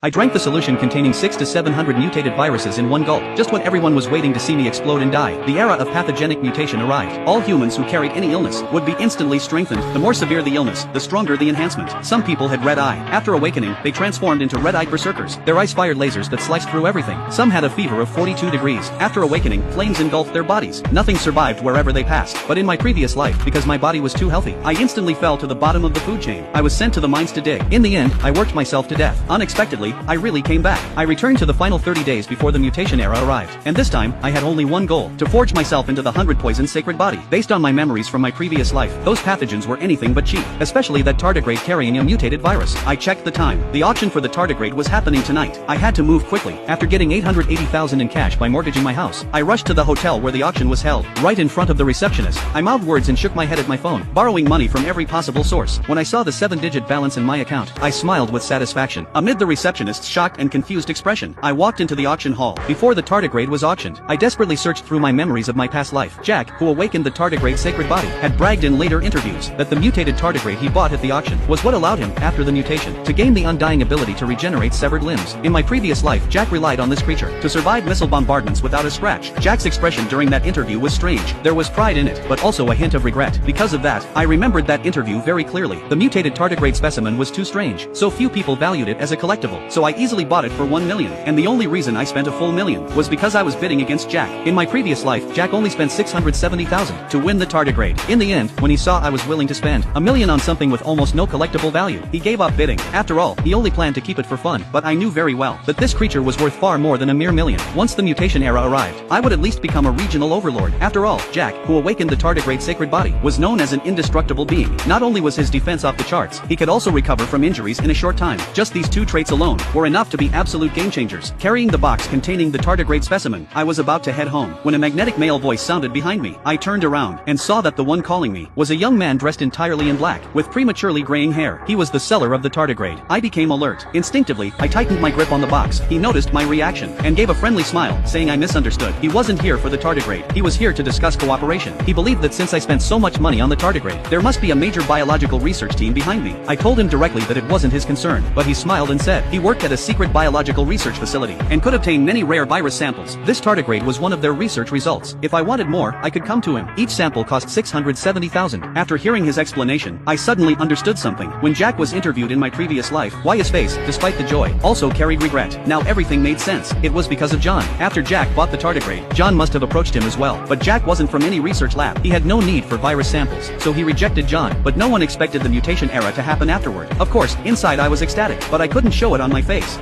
I drank the solution containing 600 to 700 mutated viruses in one gulp, just when everyone was waiting to see me explode and die. The era of pathogenic mutation arrived. All humans who carried any illness would be instantly strengthened. The more severe the illness, the stronger the enhancement. Some people had red eye. After awakening, they transformed into red-eyed berserkers. Their eyes fired lasers that sliced through everything. Some had a fever of 42 degrees. After awakening, flames engulfed their bodies. Nothing survived wherever they passed. But in my previous life, because my body was too healthy, I instantly fell to the bottom of the food chain. I was sent to the mines to dig. In the end, I worked myself to death. Unexpectedly, I really came back. I returned to the final 30 days before the mutation era arrived, and this time, I had only one goal, to forge myself into the 100 poison sacred body. Based on my memories from my previous life, those pathogens were anything but cheap, especially that tardigrade carrying a mutated virus. I checked the time. The auction for the tardigrade was happening tonight. I had to move quickly. After getting 880,000 in cash by mortgaging my house, I rushed to the hotel where the auction was held, right in front of the receptionist. I mouthed words and shook my head at my phone, borrowing money from every possible source. When I saw the 7-digit balance in my account, I smiled with satisfaction. Amid the receptionist's shocked and confused expression, I walked into the auction hall. Before the tardigrade was auctioned, I desperately searched through my memories of my past life. Jack, who awakened the tardigrade sacred body, had bragged in later interviews that the mutated tardigrade he bought at the auction was what allowed him, after the mutation, to gain the undying ability to regenerate severed limbs. In my previous life, Jack relied on this creature to survive missile bombardments without a scratch. Jack's expression during that interview was strange. There was pride in it, but also a hint of regret. Because of that, I remembered that interview very clearly. The mutated tardigrade specimen was too strange. So few people valued it as a collectible, so I easily bought it for 1 million. And the only reason I spent a full million was because I was bidding against Jack. In my previous life, Jack only spent 670,000 to win the tardigrade. In the end, when he saw I was willing to spend a million on something with almost no collectible value, he gave up bidding. After all, he only planned to keep it for fun, but I knew very well that this creature was worth far more than a mere million. Once the mutation era arrived, I would at least become a regional overlord. After all, Jack, who awakened the tardigrade sacred body, was known as an indestructible being. Not only was his defense off the charts, he could also recover from injuries in a short time. Just these two traits alone were enough to be absolute game changers. Carrying the box containing the tardigrade specimen, I was about to head home when a magnetic male voice sounded behind me. I turned around and saw that the one calling me was a young man dressed entirely in black, with prematurely graying hair. He was the seller of the tardigrade. I became alert. Instinctively, I tightened my grip on the box. He noticed my reaction and gave a friendly smile, saying I misunderstood. He wasn't here for the tardigrade. He was here to discuss cooperation. He believed that since I spent so much money on the tardigrade, there must be a major biological research team behind me. I told him directly that it wasn't his concern, but he smiled and said he worked at a secret biological research facility and could obtain many rare virus samples. This tardigrade was one of their research results. If I wanted more, I could come to him. Each sample cost 670,000. After hearing his explanation, I suddenly understood something. When Jack was interviewed in my previous life, why his face, despite the joy, also carried regret. Now everything made sense. It was because of John. After Jack bought the tardigrade, John must have approached him as well. But Jack wasn't from any research lab. He had no need for virus samples, so he rejected John. But no one expected the mutation era to happen afterward. Of course, inside I was ecstatic, but I couldn't show it on my face.